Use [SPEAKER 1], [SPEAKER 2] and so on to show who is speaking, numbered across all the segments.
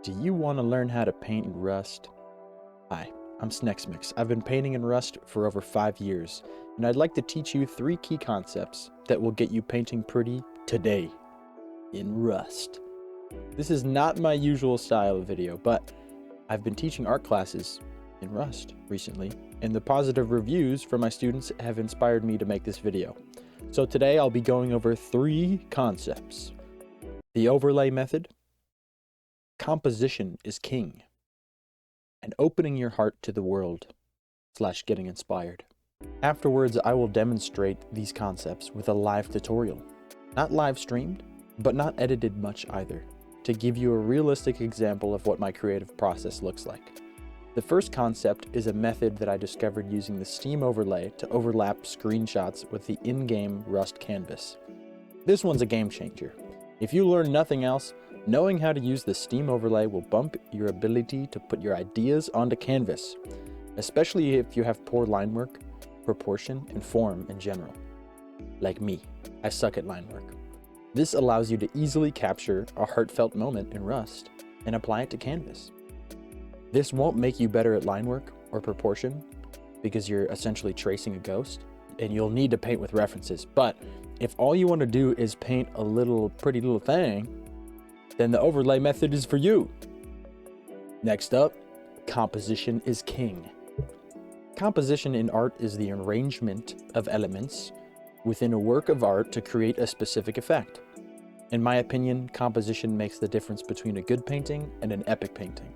[SPEAKER 1] Do you want to learn how to paint in Rust? Hi, I'm Snexmix. I've been painting in Rust for over 5 years, and I'd like to teach you 3 key concepts that will get you painting pretty today in Rust. This is not my usual style of video, but I've been teaching art classes in Rust recently, and the positive reviews from my students have inspired me to make this video. So today I'll be going over 3 concepts: the overlay method, composition is king, and opening your heart to the world / getting inspired. Afterwards, I will demonstrate these concepts with a live tutorial. Not live streamed, but not edited much either, to give you a realistic example of what my creative process looks like. The first concept is a method that I discovered using the Steam overlay to overlap screenshots with the in-game Rust canvas. This one's a game changer. If you learn nothing else, knowing how to use the Steam overlay will bump your ability to put your ideas onto canvas, especially if you have poor line work, proportion, and form in general. Like me, I suck at line work. This allows you to easily capture a heartfelt moment in Rust and apply it to canvas. This won't make you better at line work or proportion because you're essentially tracing a ghost and you'll need to paint with references. But if all you want to do is paint a little pretty little thing, then the overlay method is for you. Next up, composition is king. Composition in art is the arrangement of elements within a work of art to create a specific effect. In my opinion, composition makes the difference between a good painting and an epic painting.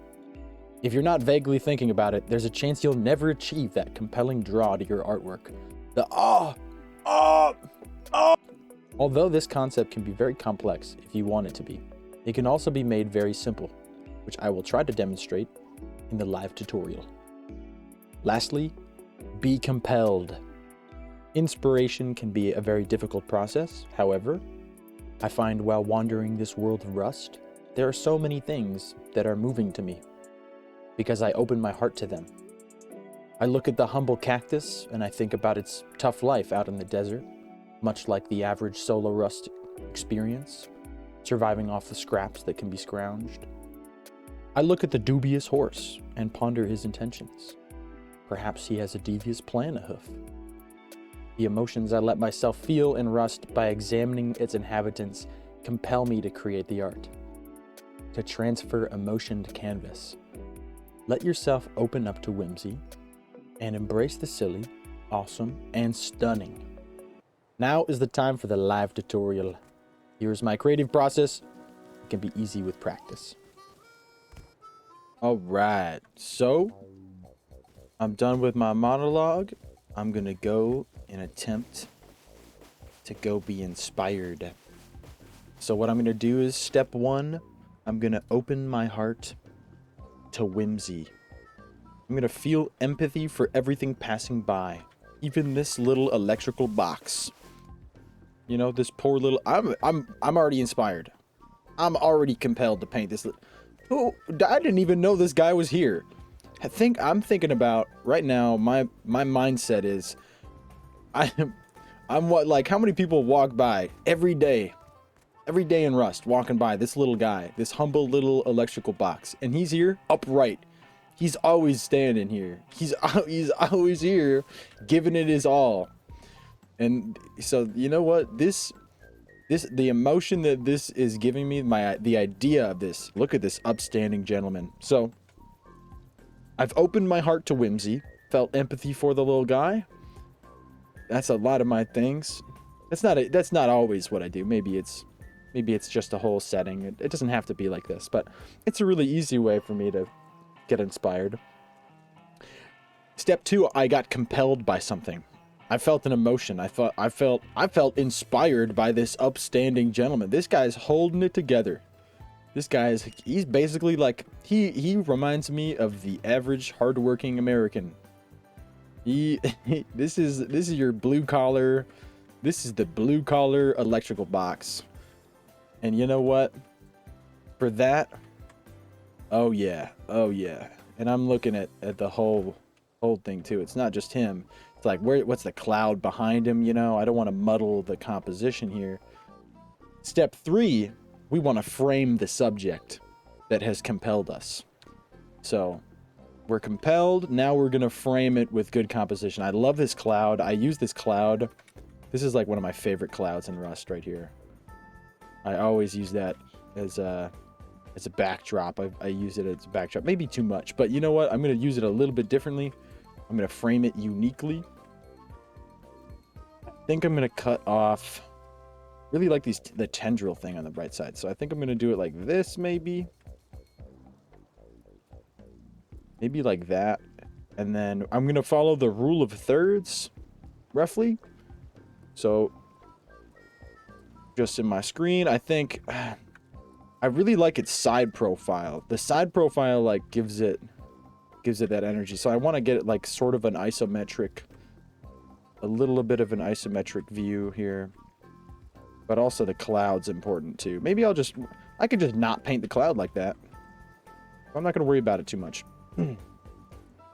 [SPEAKER 1] If you're not vaguely thinking about it, there's a chance you'll never achieve that compelling draw to your artwork. The Although this concept can be very complex if you want it to be, it can also be made very simple, which I will try to demonstrate in the live tutorial. Lastly, be compelled. Inspiration can be a very difficult process. However, I find while wandering this world of Rust, there are so many things that are moving to me because I open my heart to them. I look at the humble cactus and I think about its tough life out in the desert, much like the average solo Rust experience, surviving off the scraps that can be scrounged. I look at the dubious horse and ponder his intentions. Perhaps he has a devious plan afoot. The emotions I let myself feel in Rust by examining its inhabitants compel me to create the art, to transfer emotion to canvas. Let yourself open up to whimsy and embrace the silly, awesome, and stunning. Now is the time for the live tutorial. Here's my creative process. It can be easy with practice. Alright, so I'm done with my monologue. I'm gonna go and attempt to go be inspired. So what I'm gonna do is step 1, I'm gonna open my heart to whimsy. I'm gonna feel empathy for everything passing by, even this little electrical box. You know, this poor little. I'm already inspired. I'm already compelled to paint this. Oh, I didn't even know this guy was here. I'm thinking about right now. My mindset is, I'm what, like, how many people walk by every day in Rust, walking by this little guy, this humble little electrical box, and he's here upright. He's always standing here. He's always here, giving it his all. And so, you know what? The emotion that this is giving me, the idea of this. Look at this upstanding gentleman. So, I've opened my heart to whimsy, felt empathy for the little guy. That's a lot of my things. That's not always what I do. Maybe it's just a whole setting. It doesn't have to be like this, but it's a really easy way for me to get inspired. Step 2, I got compelled by something. I felt an emotion. I felt inspired by this upstanding gentleman. This guy's holding it together. He's basically like, he reminds me of the average hardworking American. This is your blue collar. This is the blue collar electrical box. And you know what? For that, oh yeah. And I'm looking at the whole thing too. It's not just him. It's like, what's the cloud behind him, you know? I don't want to muddle the composition here. Step 3, we want to frame the subject. that has compelled us. So we're compelled. Now we're going to frame it with good composition. I love this cloud. I use this cloud. This is like one of my favorite clouds in Rust right here. I always use that as a backdrop. I use it as a backdrop. Maybe too much, but you know what? I'm going to use it a little bit differently. I'm going to frame it uniquely. I think I'm going to cut off... Really like the tendril thing on the right side. So I think I'm going to do it like this, maybe. Maybe like that. And then I'm going to follow the rule of thirds, roughly. So, just in my screen, I think... I really like its side profile. The side profile, like, gives it that energy. So I want to get it, like, sort of an isometric... A little bit of an isometric view here. But also the cloud's important too. Maybe I could just not paint the cloud like that. I'm not going to worry about it too much.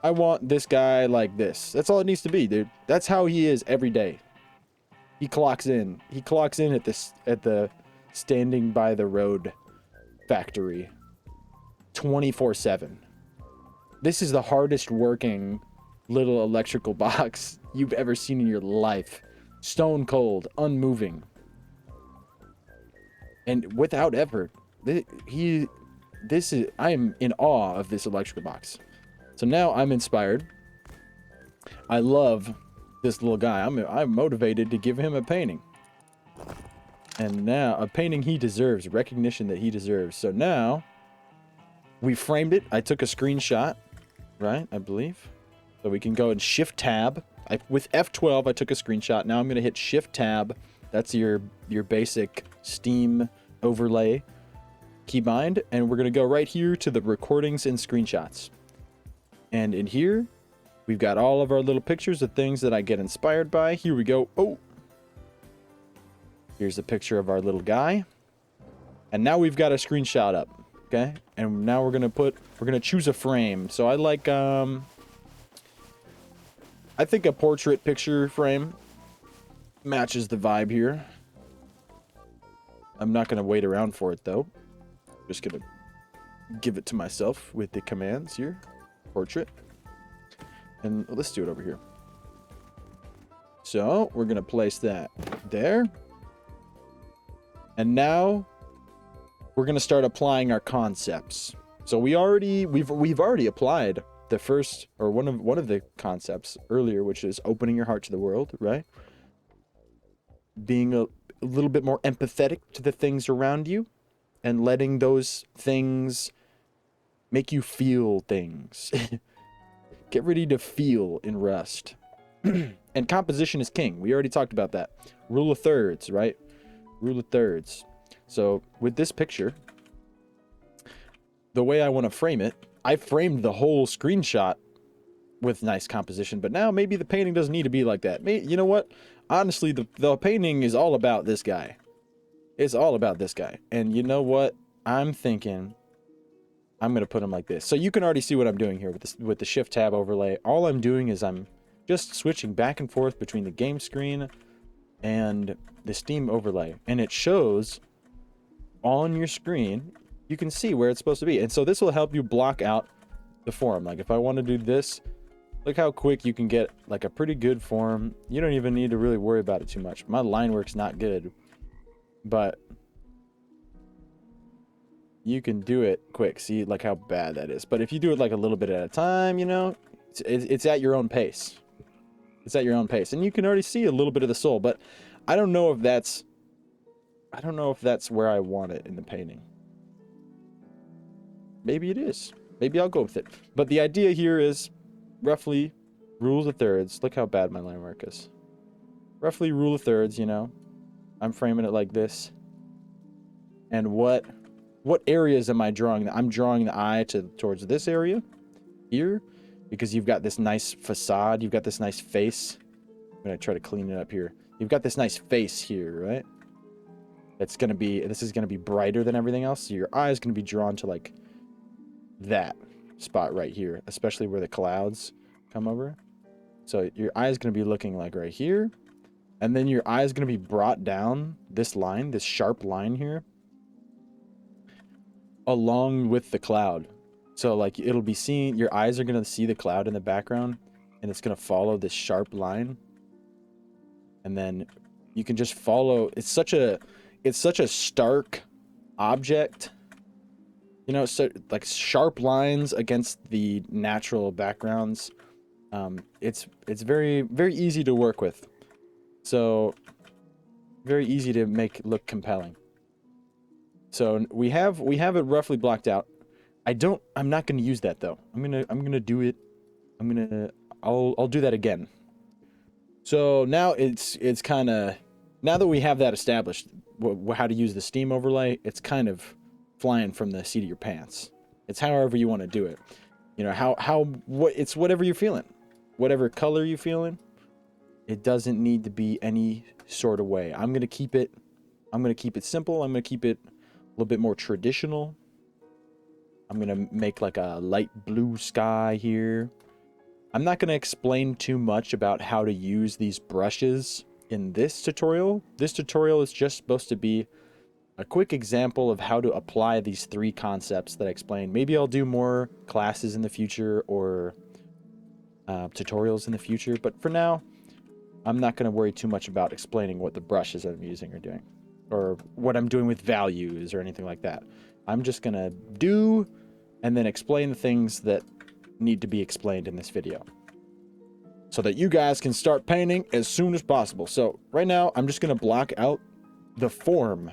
[SPEAKER 1] I want this guy like this. That's all it needs to be, dude. That's how he is every day. He clocks in. He clocks in at the standing by the road factory 24/7. This is the hardest working little electrical box you've ever seen in your life. Stone cold, unmoving. And without effort, I am in awe of this electrical box. So now I'm inspired. I love this little guy. I'm motivated to give him a painting. And now, a painting he deserves, recognition that he deserves. So now, we framed it. I took a screenshot, right, I believe. So we can go and Shift Tab. With F12, I took a screenshot. Now I'm going to hit Shift Tab. That's your basic Steam overlay keybind, and we're going to go right here to the recordings and screenshots. And in here, we've got all of our little pictures of things that I get inspired by. Here we go. Oh, here's a picture of our little guy. And now we've got a screenshot up. Okay, and now we're gonna choose a frame. So I like I think a portrait picture frame matches the vibe here. I'm not going to wait around for it, though. Just going to give it to myself with the commands here. Portrait. And let's do it over here. So, we're going to place that there. And now, we're going to start applying our concepts. So, we've already applied the first, or one of the concepts earlier, which is opening your heart to the world, right? Being a little bit more empathetic to the things around you and letting those things make you feel things. Get ready to feel in Rust. And composition is king. We already talked about that. Rule of thirds, right? Rule of thirds. So with this picture, the way I want to frame it, I framed the whole screenshot with nice composition, but now maybe the painting doesn't need to be like that. You know what? Honestly, the painting is all about this guy. It's all about this guy. And you know what? I'm thinking I'm going to put him like this. So you can already see what I'm doing here with the Shift Tab overlay. All I'm doing is I'm just switching back and forth between the game screen and the Steam overlay. And it shows on your screen, you can see where it's supposed to be. And so this will help you block out the form. Like if I want to do this, look how quick you can get like a pretty good form. You don't even need to really worry about it too much. My line work's not good, but you can do it quick. See like how bad that is. But if you do it like a little bit at a time, you know, it's at your own pace. It's at your own pace. And you can already see a little bit of the soul, but I don't know if that's where I want it in the painting. Maybe it is. Maybe I'll go with it. But the idea here is roughly rule of thirds. Look how bad my line work is. Roughly rule of thirds, you know. I'm framing it like this. And what areas am I drawing? I'm drawing the eye towards this area here because you've got this nice facade. You've got this nice face. I'm going to try to clean it up here. You've got this nice face here, right? This is going to be brighter than everything else. So your eye is going to be drawn to like that spot right here, especially where the clouds come over. So your eye is going to be looking like right here. And then your eye is going to be brought down this line, this sharp line here. along with the cloud. So like it'll be seen, your eyes are going to see the cloud in the background, and it's going to follow this sharp line. And then you can just follow. It's such a stark object, you know, so like sharp lines against the natural backgrounds. It's very, very easy to work with. So very easy to make look compelling. So we have it roughly blocked out. I'm not going to use that though. I'm going to do it. I'll do that again. So now it's kind of, now that we have that established, how to use the steam overlay, it's kind of flying from the seat of your pants. It's however you want to do it. You know, it's whatever you're feeling. Whatever color you're feeling. It doesn't need to be any sort of way. I'm going to keep it simple. I'm going to keep it a little bit more traditional. I'm going to make like a light blue sky here. I'm not going to explain too much about how to use these brushes in this tutorial. This tutorial is just supposed to be a quick example of how to apply these 3 concepts that I explained. Maybe I'll do more classes in the future or tutorials in the future, but for now, I'm not going to worry too much about explaining what the brushes I'm using are doing, or what I'm doing with values or anything like that. I'm just going to do and then explain the things that need to be explained in this video, so that you guys can start painting as soon as possible. So right now, I'm just going to block out the form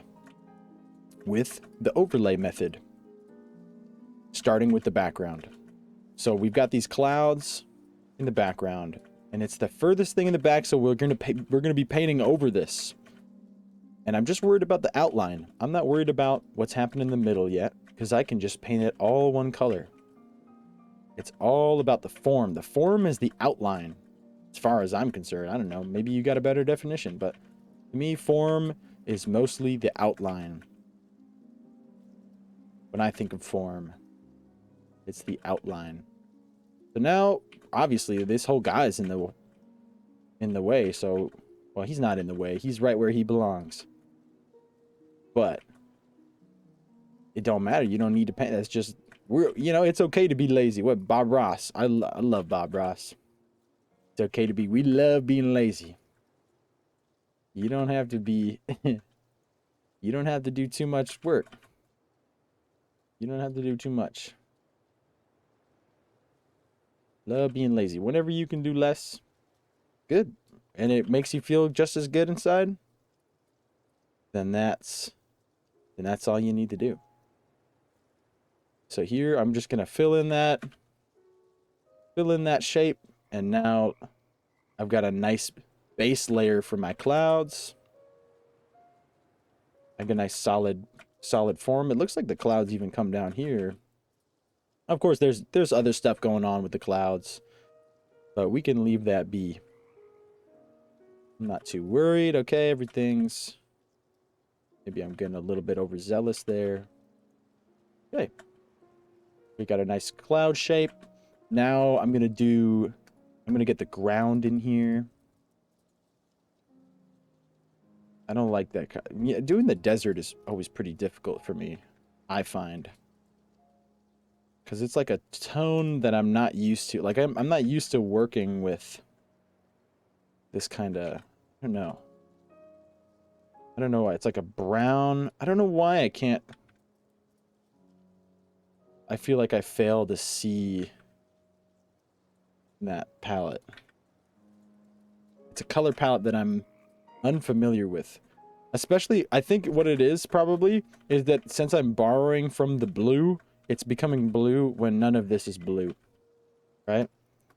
[SPEAKER 1] with the overlay method, starting with the background. So we've got these clouds in the background, and it's the furthest thing in the back, so we're going to be painting over this. And I'm just worried about the outline. I'm not worried about what's happening in the middle yet, because I can just paint it all one color. It's all about the form. The form is the outline, as far as I'm concerned. I don't know, maybe you got a better definition, but to me, form is mostly the outline. When I think of form, it's the outline. So now, obviously, this whole guy's in the way, so, well, he's not in the way. He's right where he belongs. But it don't matter. You don't need to paint. That's just, you know, it's okay to be lazy. What, Bob Ross? I love Bob Ross. It's okay to be, we love being lazy. You don't have to be, you don't have to do too much work. You don't have to do too much. Love being lazy. Whenever you can do less, good. And it makes you feel just as good inside, then that's all you need to do. So here, I'm just going to fill in that shape. And now I've got a nice base layer for my clouds. I got a nice solid form. It looks like the clouds even come down here. Of course, there's other stuff going on with the clouds, but we can leave that be. I'm not too worried. Okay, everything's, maybe I'm getting a little bit overzealous there. Okay. We got a nice cloud shape. Now I'm going to get the ground in here. I don't like that. Yeah, doing the desert is always pretty difficult for me, I find. Because it's like a tone that I'm not used to. Like, I'm not used to working with this kind of, I don't know. I don't know why. It's like a brown. I don't know why I can't. I feel like I fail to see that palette. It's a color palette that I'm unfamiliar with. Especially, I think what it is probably is that since I'm borrowing from the blue, it's becoming blue when none of this is blue. Right?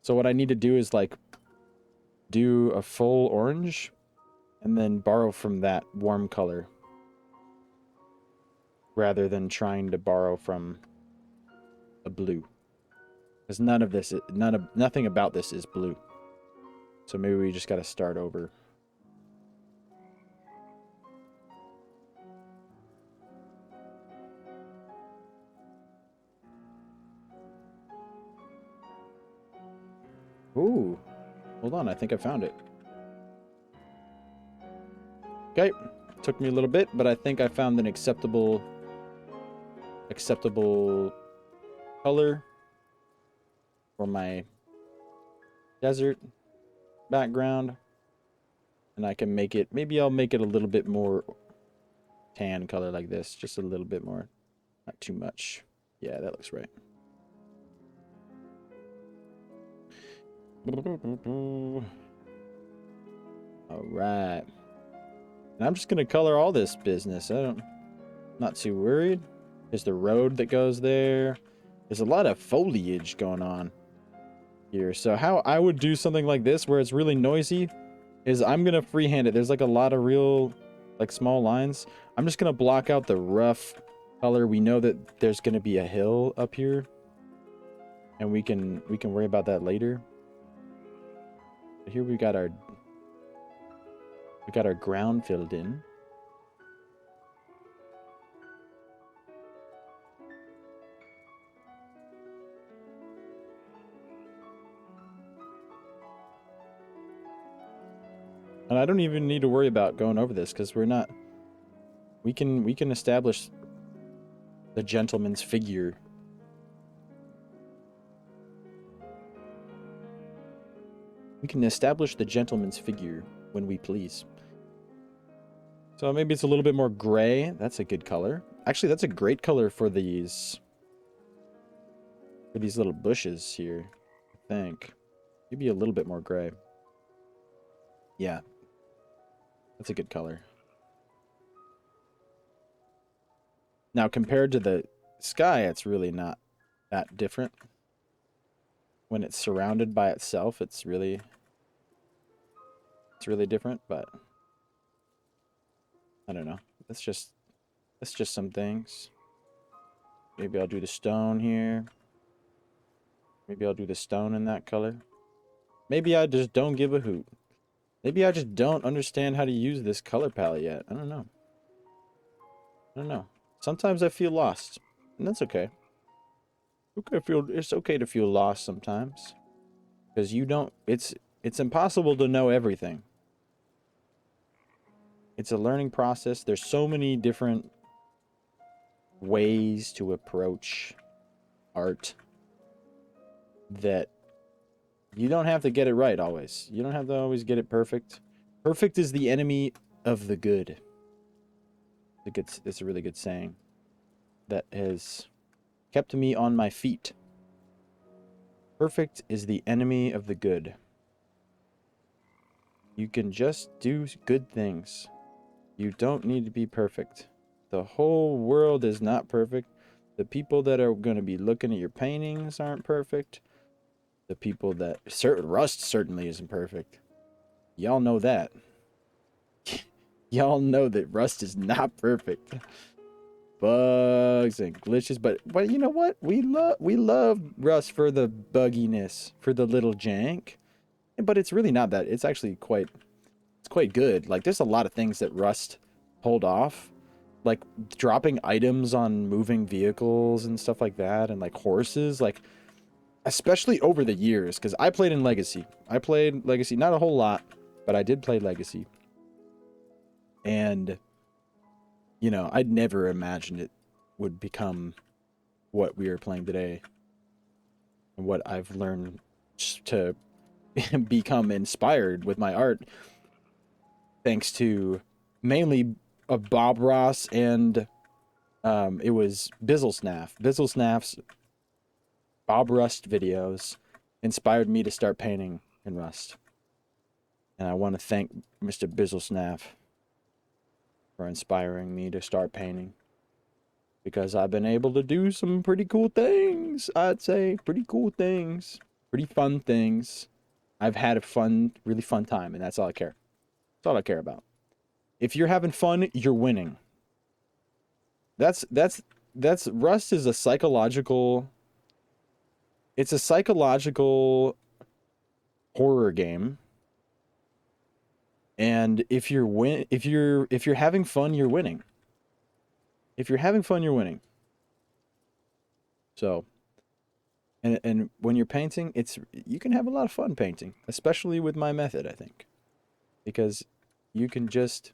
[SPEAKER 1] So what I need to do is like do a full orange and then borrow from that warm color rather than trying to borrow from a blue. Because nothing about this is blue. So maybe we just got to start over. Ooh, hold on, I think I found it. Okay, took me a little bit, but I think I found an acceptable acceptable color for my desert background. And I can make it, maybe I'll make it a little bit more tan color like this, just a little bit more, not too much. Yeah, that looks right. All right. And I'm just gonna color all this business. Not too worried. There's the road that goes there. There's a lot of foliage going on here. So how I would do something like this where it's really noisy is I'm gonna freehand it. There's like a lot of real like small lines. I'm just gonna block out the rough color. We know that there's gonna be a hill up here, and we can worry about that later. But here we got our ground filled in. And I don't even need to worry about going over this because we're not. We can establish the gentleman's figure. We can establish the gentleman's figure when we please. So maybe it's a little bit more gray. That's a good color. Actually, that's a great color for these little bushes here, I think. Maybe a little bit more gray. Yeah. That's a good color. Now, compared to the sky, it's really not that different. When it's surrounded by itself, it's really different, but I don't know. That's just some things. Maybe I'll do the stone here. Maybe I'll do the stone in that color. Maybe I just don't give a hoot. Maybe I just don't understand how to use this color palette yet. I don't know. Sometimes I feel lost, and that's okay. It's okay to feel lost sometimes, because you don't. It's impossible to know everything. It's a learning process. There's so many different ways to approach art that you don't have to get it right always. You don't have to always get it perfect. Perfect is the enemy of the good. It's a really good saying that has kept me on my feet. Perfect is the enemy of the good. You can just do good things. You don't need to be perfect. The whole world is not perfect. The people that are going to be looking at your paintings aren't perfect. The people that... Rust certainly isn't perfect. Y'all know that. Y'all know that Rust is not perfect. Bugs and glitches, but you know what? We love Rust for the bugginess, for the little jank. But it's really not that. It's actually quite good. Like, there's a lot of things that Rust pulled off, like dropping items on moving vehicles and stuff like that, and like horses, like especially over the years, because I played in Legacy. I played Legacy, not a whole lot, but I did play Legacy. And, you know, I'd never imagined it would become what we are playing today. And what I've learned to become inspired with my art. Thanks to mainly Bob Ross and it was Bizzlesnaff. Bizzlesnaff's Bob Rust videos inspired me to start painting in Rust. And I want to thank Mr. Bizzlesnaff for inspiring me to start painting. Because I've been able to do some pretty cool things, I'd say. Pretty cool things. Pretty fun things. I've had a really fun time, and that's all I care. That's all I care about. If you're having fun, you're winning. That's Rust is a psychological... It's a psychological horror game. And if you're having fun, you're winning. If you're having fun, you're winning. So, and when you're painting, you can have a lot of fun painting, especially with my method, I think. Because you can just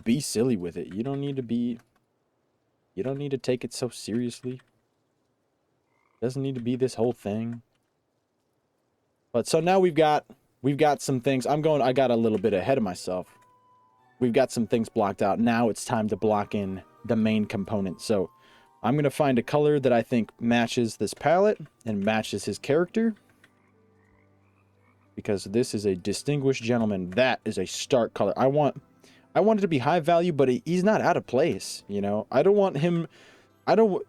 [SPEAKER 1] be silly with it. You don't need to be You don't need to take it so seriously. Doesn't need to be this whole thing. But so now we've got some things. I got a little bit ahead of myself. We've got some things blocked out. Now it's time to block in the main component. So I'm going to find a color that I think matches this palette and matches his character. Because this is a distinguished gentleman. That is a stark color. I want it to be high value, but he's not out of place, you know? I don't want him... I don't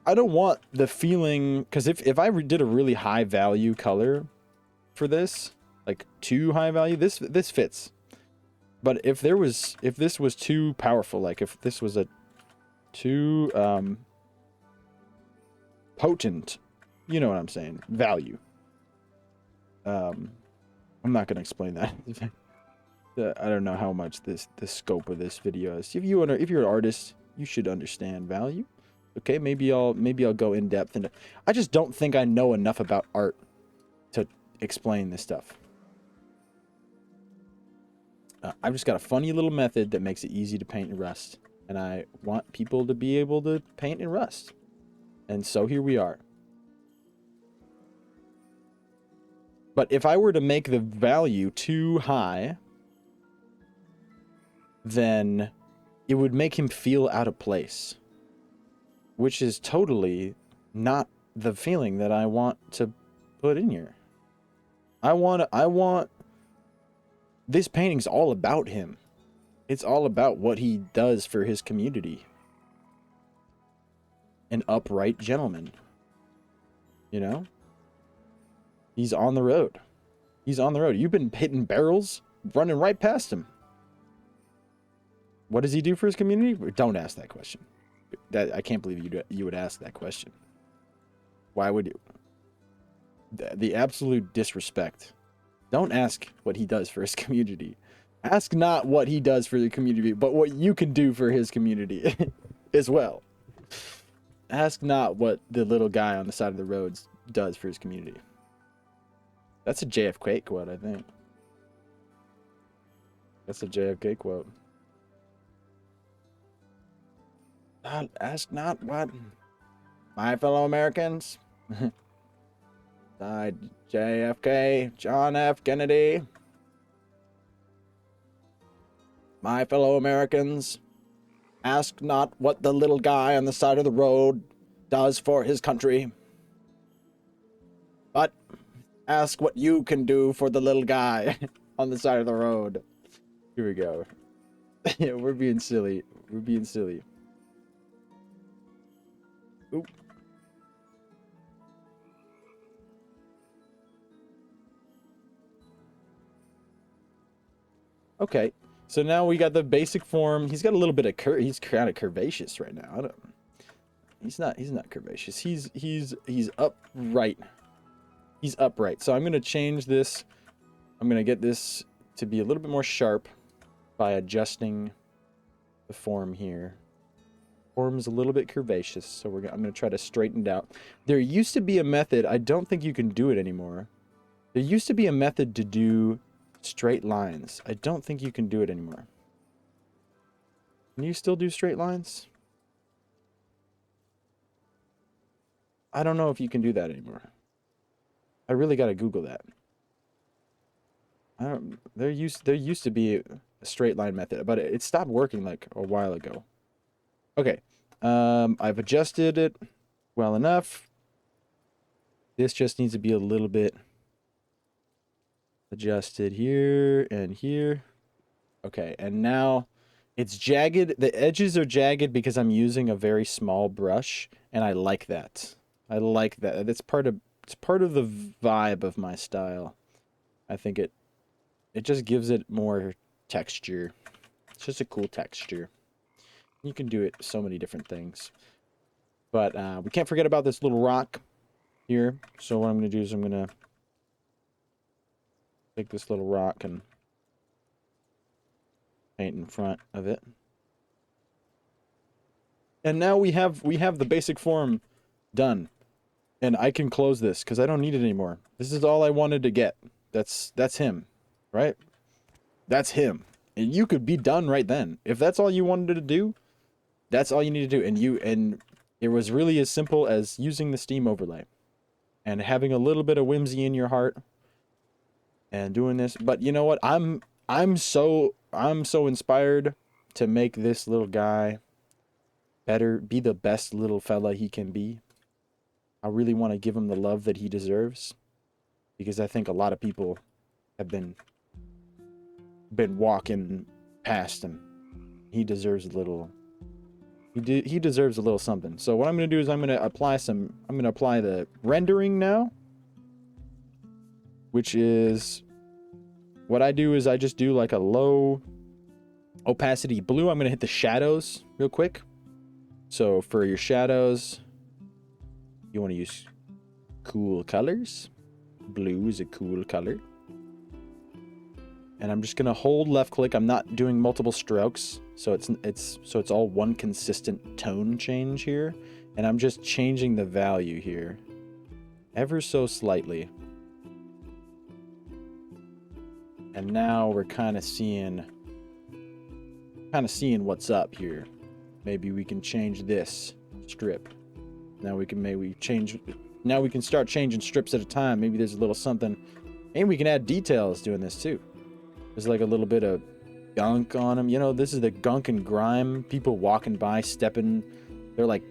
[SPEAKER 1] want the feeling... Because if I did a really high value color for this, like too high value, this fits. But if this was too powerful, like if this was a too potent, you know what I'm saying, value. I'm not gonna explain that. I don't know how much the scope of this video is. If you're an artist, you should understand value. Okay, maybe I'll go in depth into. I just don't think I know enough about art to explain this stuff. I've just got a funny little method that makes it easy to paint in Rust, and I want people to be able to paint in Rust. And so here we are. But if I were to make the value too high, then it would make him feel out of place, which is totally not the feeling that I want to put in here. I want this painting's all about him. It's all about what he does for his community. An upright gentleman. You know? He's on the road. He's on the road. You've been hitting barrels, running right past him. What does he do for his community? Don't ask that question. I can't believe you would ask that question. Why would you? The absolute disrespect. Don't ask what he does for his community. Ask not what he does for the community, but what you can do for his community as well. Ask not what the little guy on the side of the roads does for his community. That's a JFK quote, I think. That's a JFK quote. Ask not what my fellow Americans. JFK, John F. Kennedy. My fellow Americans, ask not what the little guy on the side of the road does for his country, but ask what you can do for the little guy on the side of the road. Here we go. Yeah, we're being silly. We're being silly. Oop. Okay, so now we got the basic form. He's got a little bit of he's kind of curvaceous right now. He's not curvaceous. He's upright. He's upright. So I'm going to change this. I'm going to get this to be a little bit more sharp by adjusting the form here. Form is a little bit curvaceous, so I'm going to try to straighten it out. There used to be a method. I don't think you can do it anymore. There used to be a method to do straight lines. I don't think you can do it anymore. Can you still do straight lines? I don't know if you can do that anymore. I really got to Google that. There used to be a straight line method, but it stopped working like a while ago. Okay. I've adjusted it well enough. This just needs to be a little bit adjusted here and here. Okay, and now it's jagged. The edges are jagged because I'm using a very small brush, and I like that. I like that. It's part of the vibe of my style. I think it just gives it more texture. It's just a cool texture. You can do it so many different things. But we can't forget about this little rock here. So what I'm going to do is I'm going to take this little rock and paint in front of it. And now we have the basic form done. And I can close this because I don't need it anymore. This is all I wanted to get. That's him, right? That's him. And you could be done right then. If that's all you wanted to do, That's all you need to do. And it was really as simple as using the Steam overlay and having a little bit of whimsy in your heart and doing this. But you know what? I'm so inspired to make this little guy better, be the best little fella he can be. I really want to give him the love that he deserves, because I think a lot of people have been walking past him. He deserves a little. He deserves a little something. So what I'm gonna do is I'm gonna apply the rendering now, which is what I do is I just do like a low opacity blue. I'm gonna hit the shadows real quick. So for your shadows, you want to use cool colors. Blue is a cool color. And I'm just gonna hold left click. I'm not doing multiple strokes, so it's all one consistent tone change here. And I'm just changing the value here ever so slightly. And now we're kind of seeing what's up here. Maybe we can change this strip. Now we can start changing strips at a time. Maybe there's a little something. And we can add details doing this too. There's like a little bit of gunk on them. You know, this is the gunk and grime. People walking by, stepping. They're like,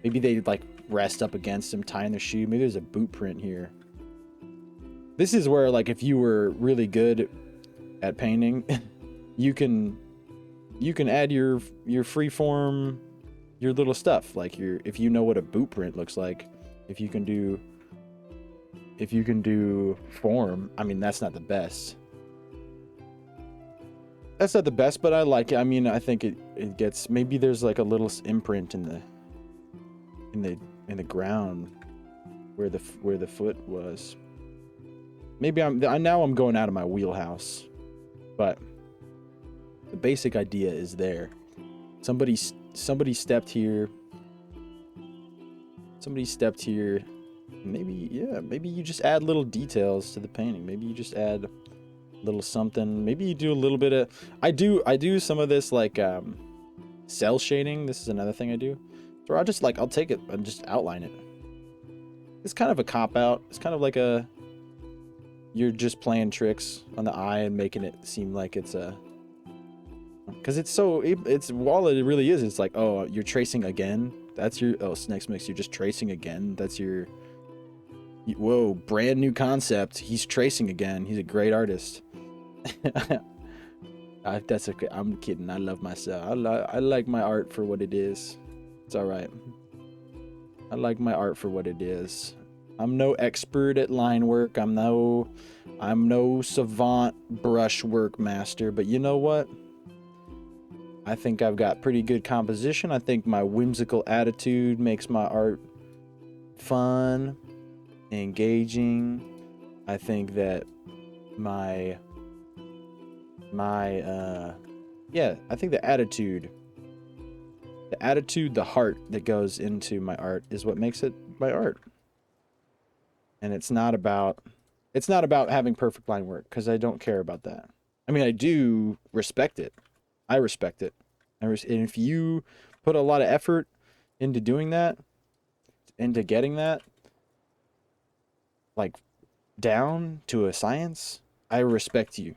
[SPEAKER 1] maybe they like rest up against them, tying their shoe. Maybe there's a boot print here. This is where, like, if you were really good at painting, you can add your freeform, your little stuff. Like if you know what a boot print looks like, if you can do form. I mean, that's not the best. That's not the best, but I like it. I mean, I think it gets, maybe there's like a little imprint in the ground where the foot was. Maybe I'm going out of my wheelhouse, but the basic idea is there. Somebody stepped here. Maybe you just add little details to the painting. Maybe you just add little something. Maybe you do a little bit of, I do some of this like cell shading. This is another thing I do. So I'll take it and just outline it. It's kind of a cop out. It's kind of like you're just playing tricks on the eye and making it seem like it's because it's while it really is, it's like, oh, you're tracing again. That's your, next mix, you're just tracing again. That's your, whoa, brand new concept. He's tracing again. He's a great artist. That's okay. I'm kidding. I love myself. I like my art for what it is. It's all right. I like my art for what it is. I'm no expert at line work. I'm no savant brushwork master. But you know what? I think I've got pretty good composition. I think my whimsical attitude makes my art fun, engaging. I think that I think the attitude, the heart that goes into my art is what makes it my art. And it's not about having perfect line work, because I don't care about that. I mean, I do respect it. I respect it. And if you put a lot of effort into doing that, into getting that, like, down to a science, I respect you.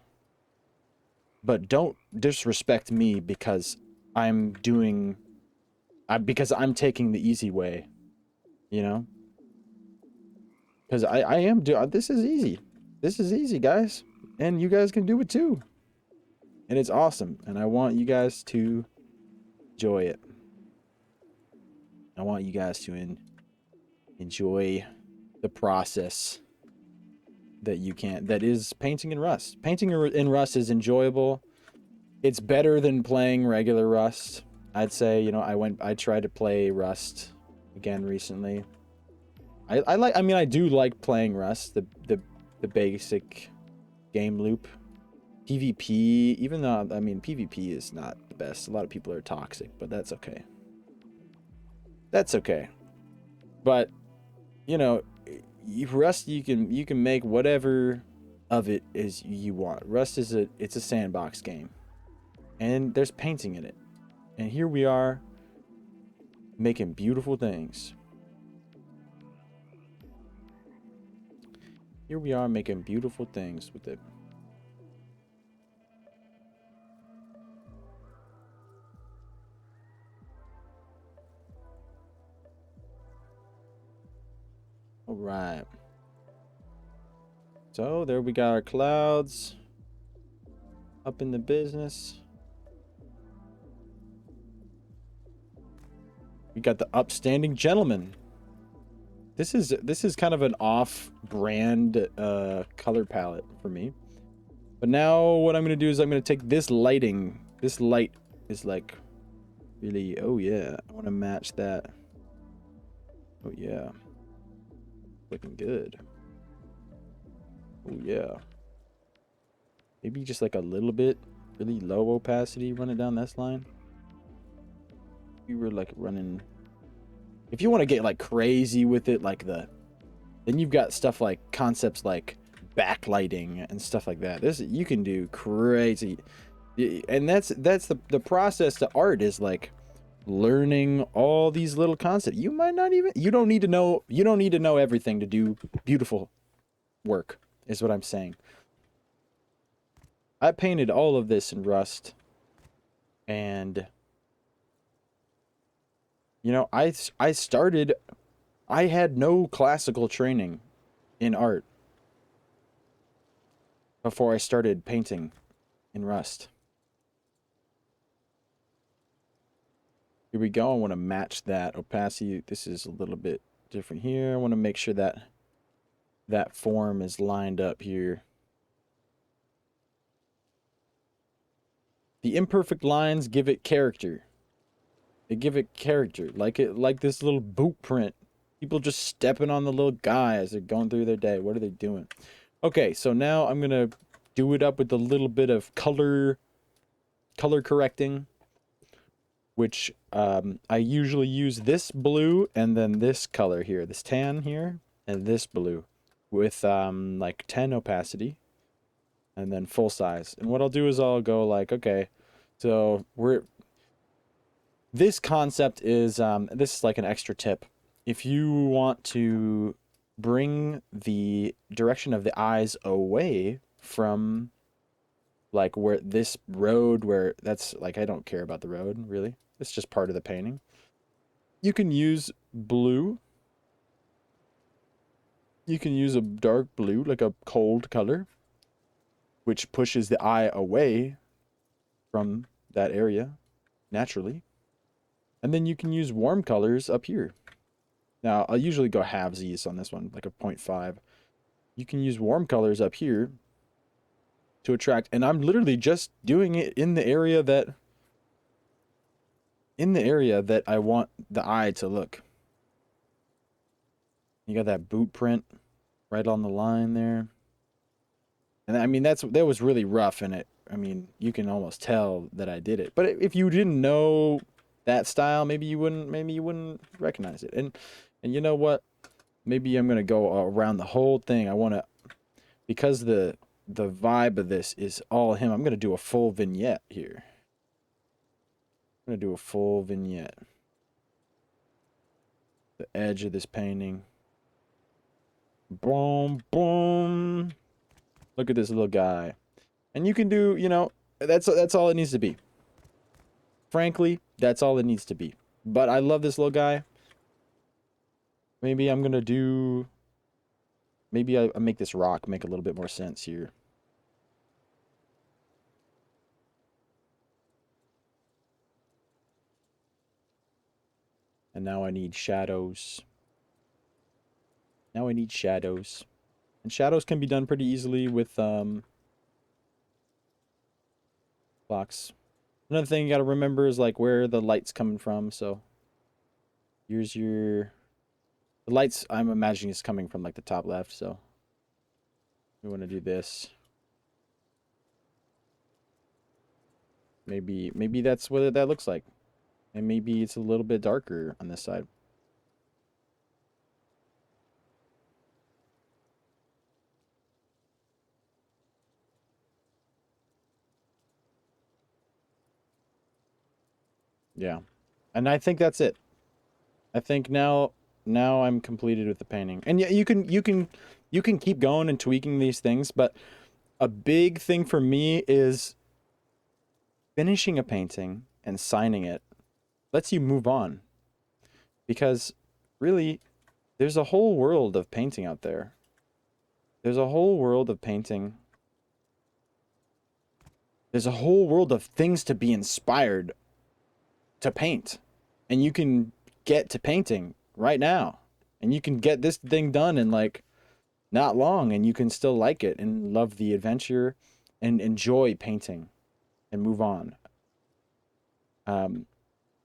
[SPEAKER 1] But don't disrespect me because I'm taking the easy way, you know? Because I am doing, this is easy. This is easy, guys. And you guys can do it too. And it's awesome. And I want you guys to enjoy it. I want you guys to enjoy the process that is painting in Rust. Painting in Rust is enjoyable. It's better than playing regular Rust. I'd say, you know, I tried to play Rust again recently. I do like playing Rust, the basic game loop. PvP, even though, I mean, PvP is not the best. A lot of people are toxic, but that's okay. That's okay. But, you know, Rust, you can make whatever of it is you want. Rust is it's a sandbox game. And there's painting in it. And here we are Making beautiful things. Here we are making beautiful things with it. All right. So there we got our clouds up in the business. We got the upstanding gentleman. This is kind of an off-brand color palette for me. But now what I'm gonna do is I'm gonna take this lighting. This light is like really, oh yeah, I want to match that. Oh yeah, looking good. Oh yeah. Maybe just like a little bit, really low opacity, run it down this line. We were like running. If you want to get like crazy with it, like then you've got stuff like concepts like backlighting and stuff like that. This you can do crazy, and that's the process to art is like learning all these little concepts. You might not even you don't need to know everything to do beautiful work. Is what I'm saying. I painted all of this in Rust, and you know, I had no classical training in art before I started painting in Rust. Here we go. I want to match that opacity. This is a little bit different here. I want to make sure that that form is lined up here. The imperfect lines give it character. They give it character, like this little boot print. People just stepping on the little guy as they're going through their day. What are they doing? Okay, so now I'm gonna do it up with a little bit of color correcting, which I usually use this blue and then this color here, this tan here, and this blue with like 10 opacity and then full size. And what I'll do is I'll go like, okay, so this concept is this is like an extra tip. If you want to bring the direction of the eyes away from like where this road, where that's like, I don't care about the road really, it's just part of the painting, you can use blue. You can use a dark blue, like a cold color, which pushes the eye away from that area naturally. And then you can use warm colors up here. Now, I'll usually go halvesies on this one, like a 0.5. You can use warm colors up here to attract, and I'm literally just doing it in the area that I want the eye to look. You got that boot print right on the line there. And I mean, that was really rough in it. I mean, you can almost tell that I did it. But if you didn't know that style, maybe you wouldn't recognize it. And you know what? Maybe I'm gonna go around the whole thing. I want to, because the vibe of this is all him. I'm gonna do a full vignette here. I'm gonna do a full vignette. The edge of this painting. Boom, boom. Look at this little guy. And you can do, you know, that's all it needs to be. Frankly, that's all it needs to be. But I love this little guy. Maybe I'm gonna do... Maybe I make this rock make a little bit more sense here. And now I need shadows. Now I need shadows. And shadows can be done pretty easily with blocks. Another thing you gotta remember is like where the light's coming from. So here's your... The lights, I'm imagining, is coming from like the top left, so we want to do this. Maybe that's what that looks like. And maybe it's a little bit darker on this side. Yeah. And I think that's it. I think now I'm completed with the painting. And yeah, you can keep going and tweaking these things, but a big thing for me is finishing a painting and signing it lets you move on. Because really, there's a whole world of painting out there. There's a whole world of painting. There's a whole world of things to be inspired to paint. And you can get to painting right now. And you can get this thing done in like not long, and you can still like it and love the adventure and enjoy painting and move on. Um,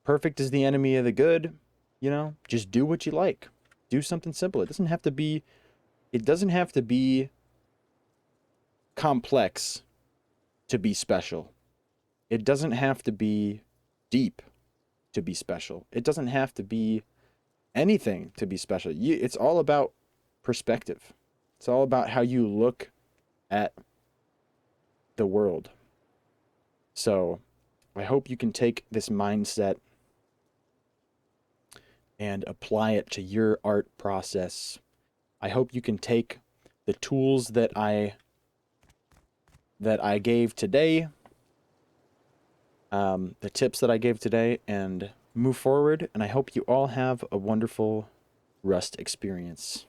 [SPEAKER 1] Perfect is the enemy of the good, you know? Just do what you like. Do something simple. It doesn't have to be complex to be special. It doesn't have to be deep to be special. It doesn't have to be anything to be special. It's all about perspective. It's all about how you look at the world. So I hope you can take this mindset and apply it to your art process. I hope you can take the tools that I gave today, the tips that I gave today, and move forward. And I hope you all have a wonderful Rust experience.